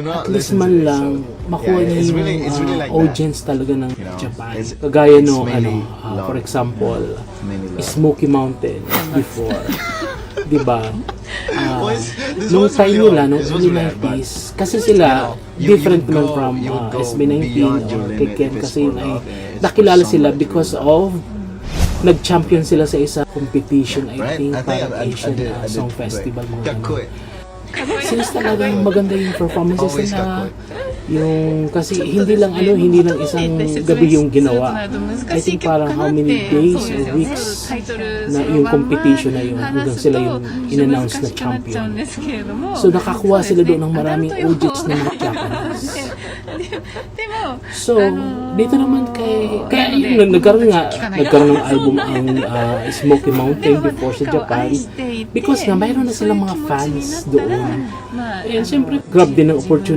at least man lang makuha niya yung like audience talaga ng You know, Japan. it's Kagaya no, mainly for love. example, Mainly love. Smoky Mountain before. Diba? This Nung was time really nila, old. nung This was early really old, 90s, kasi sila, you different go- naman from you go SB19 beyond or your limit Tekken if it's kasi for yun ay love, it's nakilala for sila someone because to- of nag-champion sila sa isang competition, I Right? think, I think parang I Asian did- I did Song play. Festival, mga ganun. Kakui. Since talagang maganda yung performances Always nila, kakui. yung kasi hindi lang isang gabi yung ginawa. I think parang how many days or weeks na yung competition na yun hanggang sila yung in-announce na champion. So nakakuha sila doon ng maraming audience ng mga Japanese. So dito naman kaya yun, nagkaroon ng album ang Smoky Mountain before sa Japan because nga mayroon na silang mga fans doon. And siyempre grab din ng opportunity